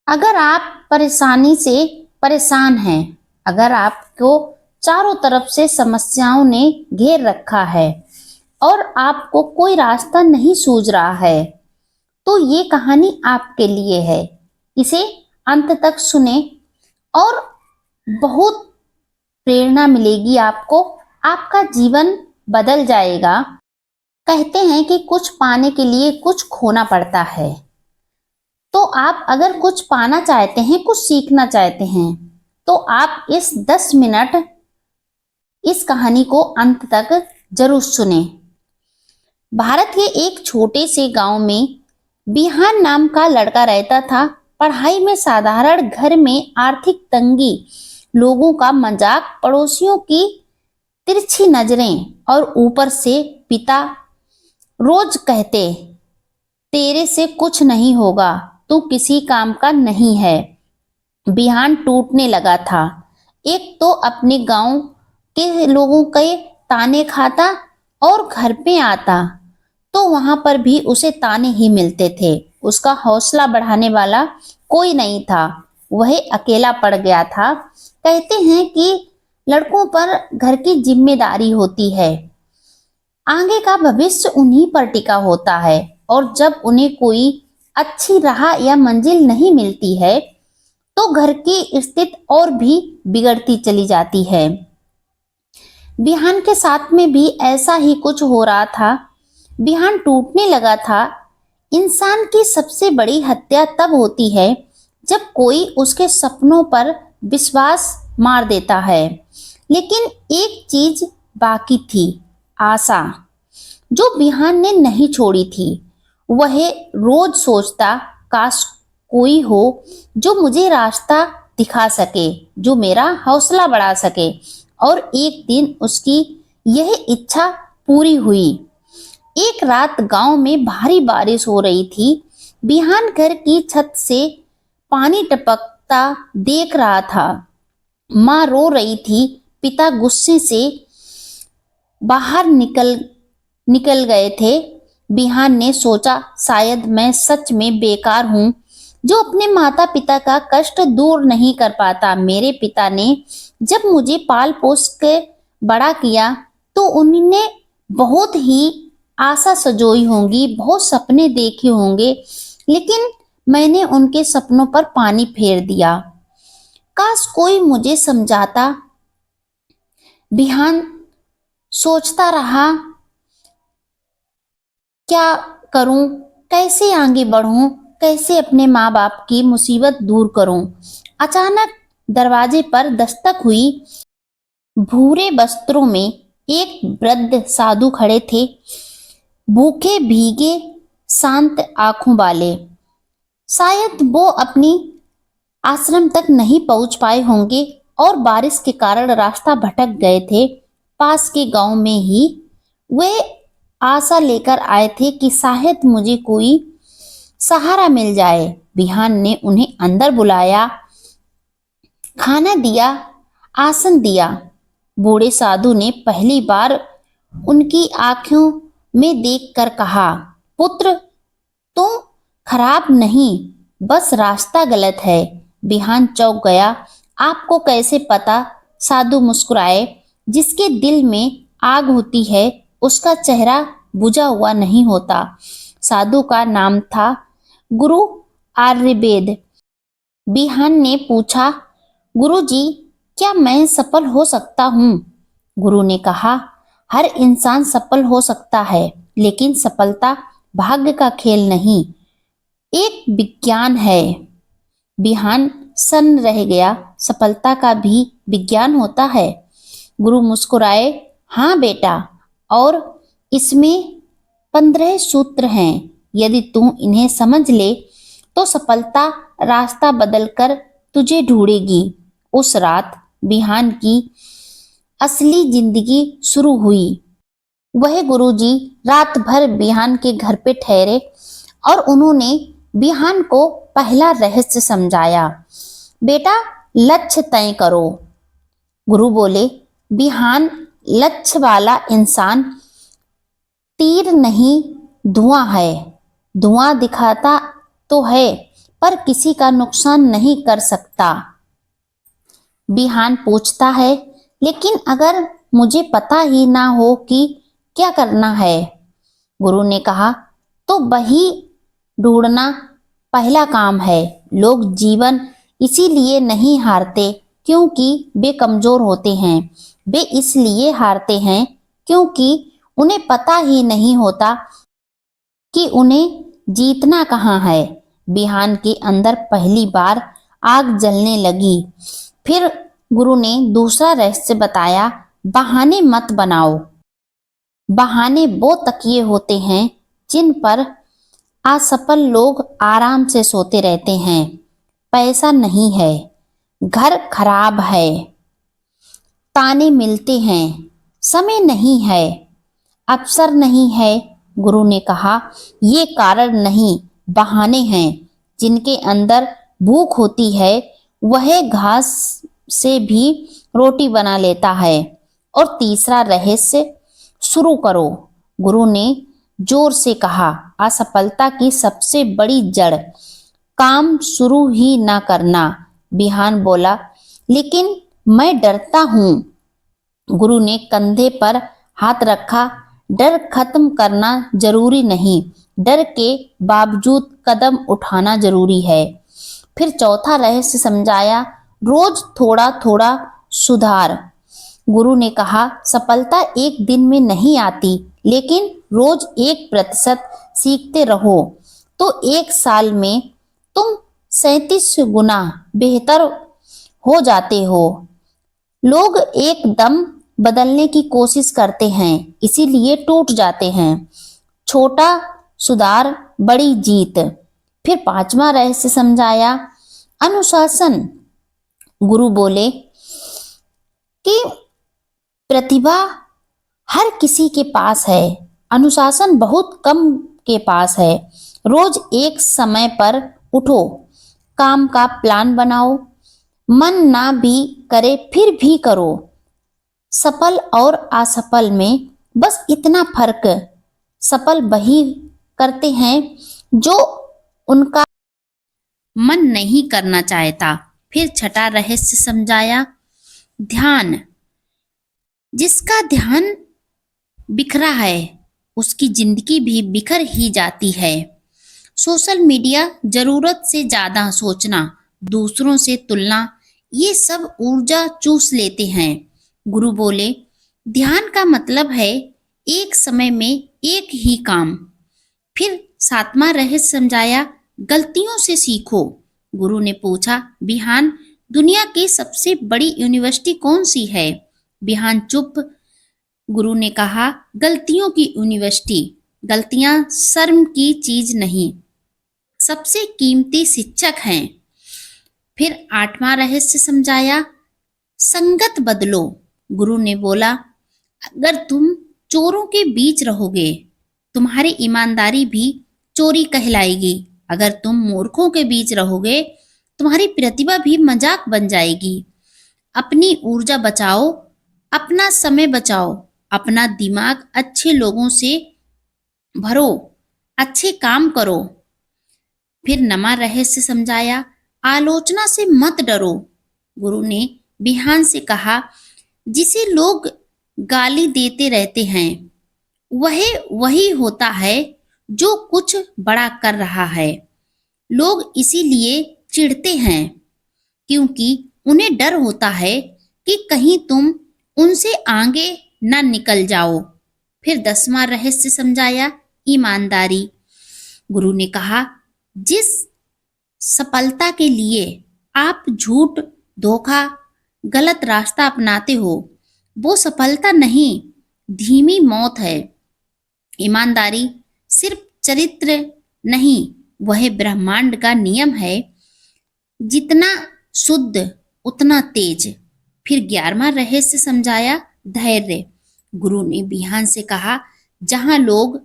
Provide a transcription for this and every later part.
अगर आप परेशानी से परेशान हैं, अगर आपको चारों तरफ से समस्याओं ने घेर रखा है और आपको कोई रास्ता नहीं सूझ रहा है, तो ये कहानी आपके लिए है। इसे अंत तक सुने और बहुत प्रेरणा मिलेगी आपको। आपका जीवन बदल जाएगा। कहते हैं कि कुछ पाने के लिए कुछ खोना पड़ता है। तो आप अगर कुछ पाना चाहते हैं, कुछ सीखना चाहते हैं, तो आप इस 10 मिनट इस कहानी को अंत तक जरूर सुने। भारत के एक छोटे से गांव में बिहान नाम का लड़का रहता था। पढ़ाई में साधारण, घर में आर्थिक तंगी, लोगों का मजाक, पड़ोसियों की तिरछी नजरें और ऊपर से पिता रोज कहते, तेरे से कुछ नहीं होगा, तू किसी काम का नहीं है। बिहान टूटने लगा था। एक तो अपने गांव के लोगों के ताने खाता और घर पे आता तो वहां पर भी उसे ताने ही मिलते थे। उसका हौसला बढ़ाने वाला कोई नहीं था। वह अकेला पड़ गया था। कहते हैं कि लड़कों पर घर की जिम्मेदारी होती है, आगे का भविष्य उन्हीं पर टिका होता है, और जब उन्हें कोई अच्छी राह या मंजिल नहीं मिलती है तो घर की स्थिति और भी बिगड़ती चली जाती है। बिहान के साथ में भी ऐसा ही कुछ हो रहा था। बिहान टूटने लगा था। इंसान की सबसे बड़ी हत्या तब होती है जब कोई उसके सपनों पर विश्वास मार देता है। लेकिन एक चीज बाकी थी, आशा, जो बिहान ने नहीं छोड़ी थी। वह रोज सोचता, काश कोई हो जो मुझे रास्ता दिखा सके, जो मेरा हौसला बढ़ा सके। और एक दिन उसकी यह इच्छा पूरी हुई। एक रात गांव में भारी बारिश हो रही थी। बिहान घर की छत से पानी टपकता देख रहा था। माँ रो रही थी, पिता गुस्से से बाहर निकल गए थे। बिहान ने सोचा, शायद मैं सच में बेकार हूँ जो अपने माता पिता का कष्ट दूर नहीं कर पाता। मेरे पिता ने जब मुझे पाल पोस के बड़ा किया तो उन्होंने बहुत ही आशा सजोई होंगी, बहुत सपने देखे होंगे, लेकिन मैंने उनके सपनों पर पानी फेर दिया। काश कोई मुझे समझाता। बिहान सोचता रहा, क्या करूं, कैसे आगे बढ़ूं, कैसे अपने माँ बाप की मुसीबत दूर करूं। अचानक दरवाजे पर दस्तक हुई। भूरे वस्त्रों में एक वृद्ध साधु खड़े थे, भूखे भीगे, शांत आंखों वाले। शायद वो अपनी आश्रम तक नहीं पहुंच पाए होंगे और बारिश के कारण रास्ता भटक गए थे। पास के गांव में ही वे आशा लेकर आए थे कि शायद मुझे कोई सहारा मिल जाए। बिहान ने उन्हें अंदर बुलाया, खाना दिया, आसन दिया। बूढ़े साधु ने पहली बार उनकी आंखों में देखकर कहा, पुत्र, तुम खराब नहीं, बस रास्ता गलत है। बिहान चौंक गया। आपको कैसे पता? साधु मुस्कुराए। जिसके दिल में आग होती है उसका चेहरा बुझा हुआ नहीं होता। साधु का नाम था गुरु आर्यवेद। बिहान ने पूछा, गुरुजी, क्या मैं सफल हो सकता हूँ? गुरु ने कहा, हर इंसान सफल हो सकता है, लेकिन सफलता भाग्य का खेल नहीं, एक विज्ञान है। बिहान सन्न रह गया। सफलता का भी विज्ञान होता है? गुरु मुस्कुराए, हाँ बेटा, और इसमें 15 सूत्र हैं। यदि तू इन्हें समझ ले तो सफलता रास्ता बदलकर तुझे ढूंढेगी। उस रात बिहान की असली जिंदगी शुरू हुई। वह गुरुजी रात भर बिहान के घर पे ठहरे और उन्होंने बिहान को पहला रहस्य समझाया। बेटा, लक्ष्य तय करो। गुरु बोले, बिहान, लक्ष्य वाला इंसान तीर नहीं, धुआं है। धुआं दिखाता तो है पर किसी का नुकसान नहीं कर सकता। बिहान पूछता है, लेकिन अगर मुझे पता ही ना हो कि क्या करना है? गुरु ने कहा, तो वही ढूंढना पहला काम है। लोग जीवन इसीलिए नहीं हारते क्योंकि वे कमजोर होते हैं, वे इसलिए हारते हैं क्योंकि उन्हें पता ही नहीं होता कि उन्हें जीतना कहाँ है। बिहान के अंदर पहली बार आग जलने लगी। फिर गुरु ने दूसरा रहस्य बताया, बहाने मत बनाओ। बहाने वो तकिए होते हैं जिन पर असफल लोग आराम से सोते रहते हैं। पैसा नहीं है, घर खराब है, ताने मिलते हैं, समय नहीं है, अवसर नहीं है। गुरु ने कहा, ये कारण नहीं, बहाने हैं। जिनके अंदर भूख होती है वह घास से भी रोटी बना लेता है। और तीसरा रहस्य, शुरू करो। गुरु ने जोर से कहा, असफलता की सबसे बड़ी जड़ काम शुरू ही ना करना। बिहान बोला, लेकिन मैं डरता हूँ। गुरु ने कंधे पर हाथ रखा, डर खत्म करना जरूरी नहीं, डर के बावजूद कदम उठाना जरूरी है। फिर चौथा रहस्य समझाया, रोज थोड़ा थोड़ा सुधार। गुरु ने कहा, सफलता एक दिन में नहीं आती, लेकिन रोज 1% सीखते रहो तो 1 साल में तुम 37 गुना बेहतर हो जाते हो। लोग एकदम बदलने की कोशिश करते हैं, इसीलिए टूट जाते हैं। छोटा सुधार, बड़ी जीत। फिर पांचवा रहस्य समझाया, अनुशासन। गुरु बोले कि प्रतिभा हर किसी के पास है, अनुशासन बहुत कम के पास है। रोज एक समय पर उठो, काम का प्लान बनाओ, मन ना भी करे फिर भी करो। सफल और असफल में बस इतना फर्क, सफल वही करते हैं जो उनका मन नहीं करना चाहता। फिर छठा रहस्य समझाया, ध्यान। जिसका ध्यान बिखरा है उसकी जिंदगी भी बिखर ही जाती है। सोशल मीडिया, जरूरत से ज्यादा सोचना, दूसरों से तुलना, ये सब ऊर्जा चूस लेते हैं। गुरु बोले, ध्यान का मतलब है एक समय में एक ही काम। फिर सातवां रहस्य समझाया, गलतियों से सीखो। गुरु ने पूछा, बिहान, दुनिया की सबसे बड़ी यूनिवर्सिटी कौन सी है? बिहान चुप। गुरु ने कहा, गलतियों की यूनिवर्सिटी। गलतियां शर्म की चीज नहीं, सबसे कीमती शिक्षक हैं। फिर आठवां रहस्य समझाया, संगत बदलो। गुरु ने बोला, अगर तुम चोरों के बीच रहोगे तुम्हारी ईमानदारी भी चोरी कहलाएगी। अगर तुम मूर्खों के बीच रहोगे तुम्हारी प्रतिभा भी मजाक बन जाएगी। अपनी ऊर्जा बचाओ, अपना समय बचाओ, अपना दिमाग अच्छे लोगों से भरो, अच्छे काम करो। फिर नमा रहस्य समझाया, आलोचना से मत डरो। गुरु ने बिहान से कहा, जिसे लोग गाली देते रहते हैं वह वही होता है जो कुछ बड़ा कर रहा है। लोग इसीलिए चिढ़ते हैं क्योंकि उन्हें डर होता है कि कहीं तुम उनसे आगे न निकल जाओ। फिर 10वां रहस्य समझाया, ईमानदारी। गुरु ने कहा, जिस सफलता के लिए आप झूठ, धोखा, गलत रास्ता अपनाते हो वो सफलता नहीं, धीमी मौत है। ईमानदारी सिर्फ चरित्र नहीं, वह ब्रह्मांड का नियम है, जितना शुद्ध उतना तेज। फिर 11वां रहस्य समझाया, धैर्य। गुरु ने बिहान से कहा, जहां लोग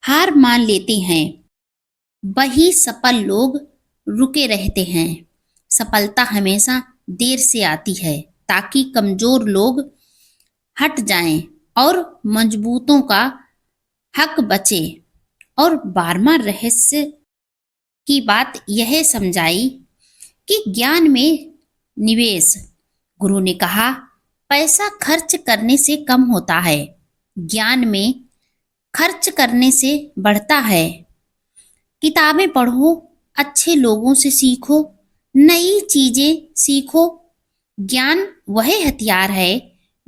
हार मान लेते हैं वही सफल लोग रुके रहते हैं। सफलता हमेशा देर से आती है ताकि कमजोर लोग हट जाएं और मजबूतों का हक बचे। और 12वां रहस्य की बात यह समझाई कि ज्ञान में निवेश। गुरु ने कहा, पैसा खर्च करने से कम होता है, ज्ञान में खर्च करने से बढ़ता है। किताबें पढ़ो, अच्छे लोगों से सीखो, नई चीजें सीखो। ज्ञान वह हथियार है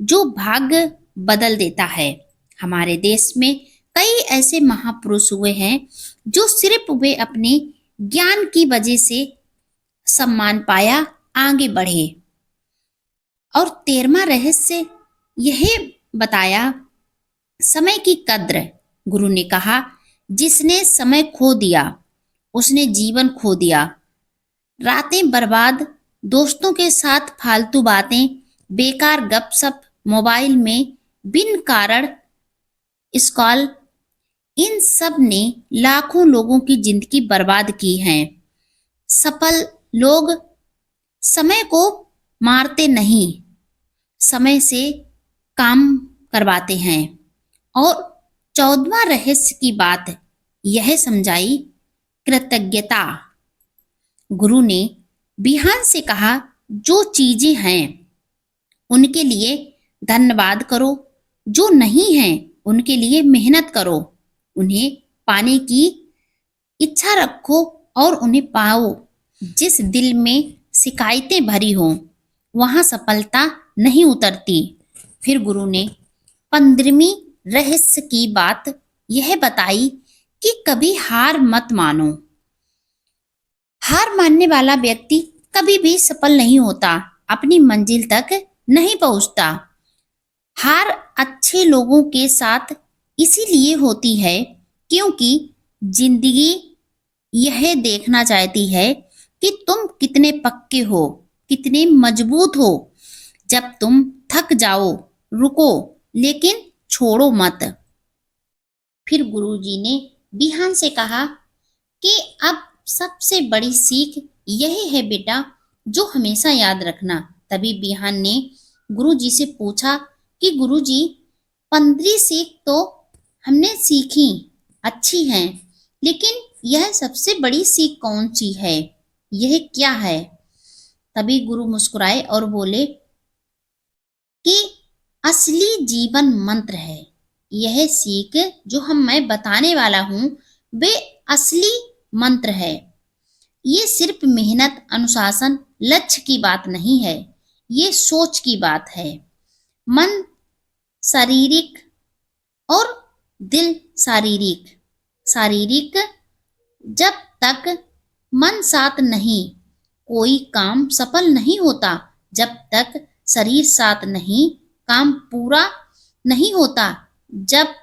जो भाग्य बदल देता है। हमारे देश में कई ऐसे महापुरुष हुए हैं जो सिर्फ वे अपने ज्ञान की वजह से सम्मान पाया, आगे बढ़े। और 13वां रहस्य यह बताया, समय की कद्र। गुरु ने कहा, जिसने समय खो दिया उसने जीवन खो दिया। रातें बर्बाद, दोस्तों के साथ फालतू बातें, बेकार गपशप, मोबाइल में बिन कारण स्क्रॉल, इन सब ने लाखों लोगों की जिंदगी बर्बाद की है। सफल लोग समय को मारते नहीं, समय से काम करवाते हैं। और 14वां रहस्य की बात यह समझाई, कृतज्ञता। गुरु ने बिहान से कहा, जो चीजें हैं उनके लिए धन्यवाद करो, जो नहीं है उनके लिए मेहनत करो। उन्हें पाने की इच्छा रखो और उन्हें पाओ। जिस दिल में शिकायतें भरी हों वहां सफलता नहीं उतरती। फिर गुरु ने 15वीं रहस्य की बात यह बताई कि कभी हार मत मानो। हार मानने वाला व्यक्ति कभी भी सफल नहीं होता, अपनी मंजिल तक नहीं पहुंचता। हार अच्छे लोगों के साथ इसीलिए होती है क्योंकि जिंदगी यह देखना चाहती है कि तुम कितने पक्के हो, कितने मजबूत हो। जब तुम थक जाओ, रुको, लेकिन छोड़ो मत। फिर गुरुजी ने बिहान से कहा कि अब सबसे बड़ी सीख यही है बेटा, जो हमेशा याद रखना। तभी बिहान ने गुरुजी से पूछा कि गुरुजी, 15 सीख तो हमने सीखी, अच्छी हैं, लेकिन यह सबसे बड़ी सीख कौन सी है, यह क्या है? तभी गुरु मुस्कुराए और बोले कि असली जीवन मंत्र है। यह सीख जो मैं बताने वाला हूं वे असली मंत्र है। ये सिर्फ मेहनत, अनुशासन, लक्ष्य की बात नहीं है, ये सोच की बात है। मन शारीरिक और दिल शारीरिक। शारीरिक, जब तक मन साथ नहीं कोई काम सफल नहीं होता। जब तक शरीर साथ नहीं काम पूरा नहीं होता। जब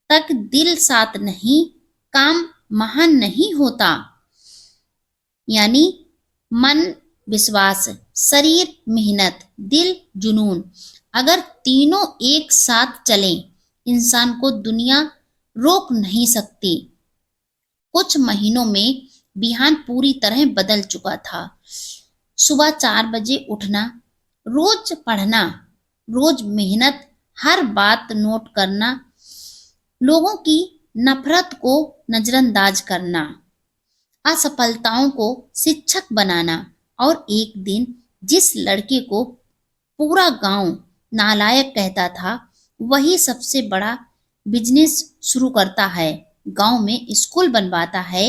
तक दिल साथ नहीं काम महान नहीं होता। यानी मन विश्वास, शरीर मेहनत, दिल जुनून, अगर तीनों एक साथ चलें इंसान को दुनिया रोक नहीं सकती। कुछ महीनों में बिहान पूरी तरह बदल चुका था। सुबह 4 बजे उठना, रोज पढ़ना, रोज मेहनत, हर बात नोट करना, लोगों की नफरत को नजरअंदाज करना, असफलताओं को शिक्षक बनाना। और एक दिन जिस लड़के को पूरा गांव नालायक कहता था, वही सबसे बड़ा बिजनेस शुरू करता है, गांव में स्कूल बनवाता है,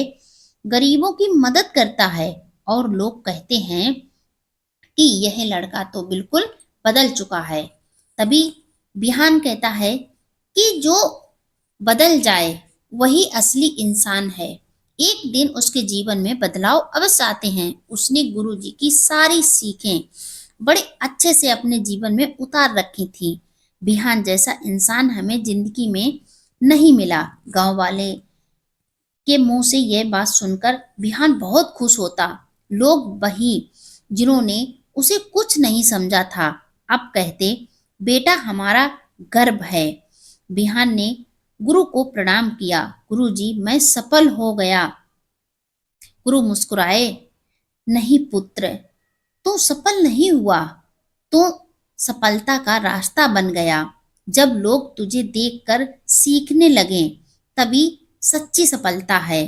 गरीबों की मदद करता है। और लोग कहते हैं कि यह लड़का तो बिल्कुल बदल चुका है। तभी बिहान कहता है कि जो बदल जाए वही असली इंसान है। एक दिन उसके जीवन में बदलाव अवश्य आते हैं। उसने गुरुजी की सारी सीखें बड़े अच्छे से अपने जीवन में उतार रखी थी। बिहान जैसा इंसान हमें जिंदगी में नहीं मिला। गांव वाले के मुंह से यह बात सुनकर बिहान बहुत खुश होता। लोग वही जिन्होंने उसे कुछ नहीं समझा था अब कहते, बेटा हमारा गर्व है। बिहान ने गुरु को प्रणाम किया, गुरुजी मैं सफल हो गया। गुरु मुस्कुराए, नहीं पुत्र, तू सफल नहीं हुआ, तू सफलता का रास्ता बन गया। जब लोग तुझे देखकर सीखने लगे तभी सच्ची सफलता है।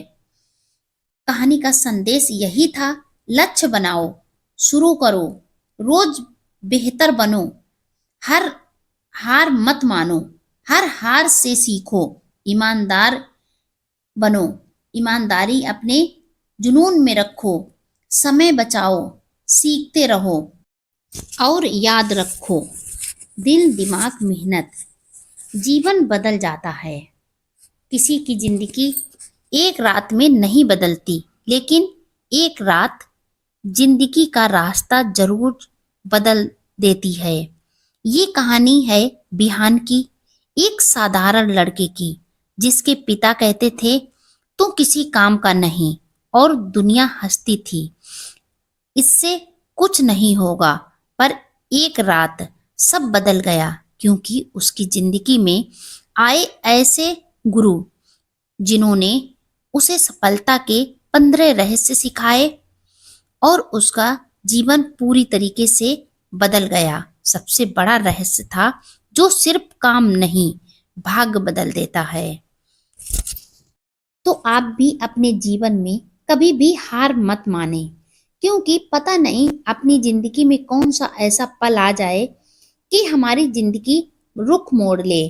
कहानी का संदेश यही था, लक्ष्य बनाओ, शुरू करो, रोज बेहतर बनो, हर हार मत मानो, हर हार से सीखो, ईमानदार बनो, ईमानदारी अपने जुनून में रखो, समय बचाओ, सीखते रहो और याद रखो, दिल दिमाग मेहनत, जीवन बदल जाता है। किसी की जिंदगी एक रात में नहीं बदलती, लेकिन एक रात जिंदगी का रास्ता जरूर बदल देती है। ये कहानी है बिहान की, एक साधारण लड़के की, जिसके पिता कहते थे तू किसी काम का नहीं, और दुनिया हंसती थी इससे कुछ नहीं होगा। पर एक रात सब बदल गया, क्योंकि उसकी जिंदगी में आए ऐसे गुरु जिन्होंने उसे सफलता के 15 रहस्य सिखाए, और उसका जीवन पूरी तरीके से बदल गया। सबसे बड़ा रहस्य था, जो सिर्फ काम नहीं, भाग्य बदल देता है। तो आप भी अपने जीवन में कभी भी हार मत माने, क्योंकि पता नहीं अपनी जिंदगी में कौन सा ऐसा पल आ जाए कि हमारी जिंदगी रुख मोड़ ले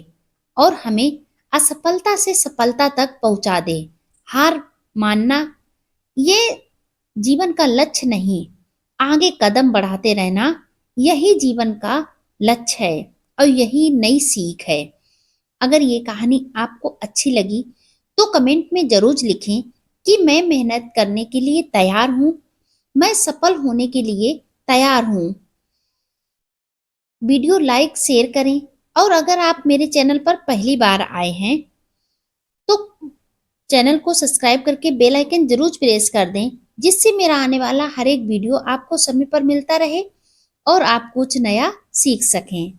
और हमें असफलता से सफलता तक पहुंचा दे। हार मानना ये जीवन का लक्ष्य नहीं, आगे कदम बढ़ाते रहना यही जीवन का लक्ष्य है और यही नई सीख है। अगर ये कहानी आपको अच्छी लगी तो कमेंट में जरूर लिखें कि मैं मेहनत करने के लिए तैयार हूँ, मैं सफल होने के लिए तैयार हूँ। वीडियो लाइक शेयर करें, और अगर आप मेरे चैनल पर पहली बार आए हैं तो चैनल को सब्सक्राइब करके बेल आइकन जरूर प्रेस कर दें, जिससे मेरा आने वाला हर एक वीडियो आपको समय पर मिलता रहे और आप कुछ नया सीख सकें।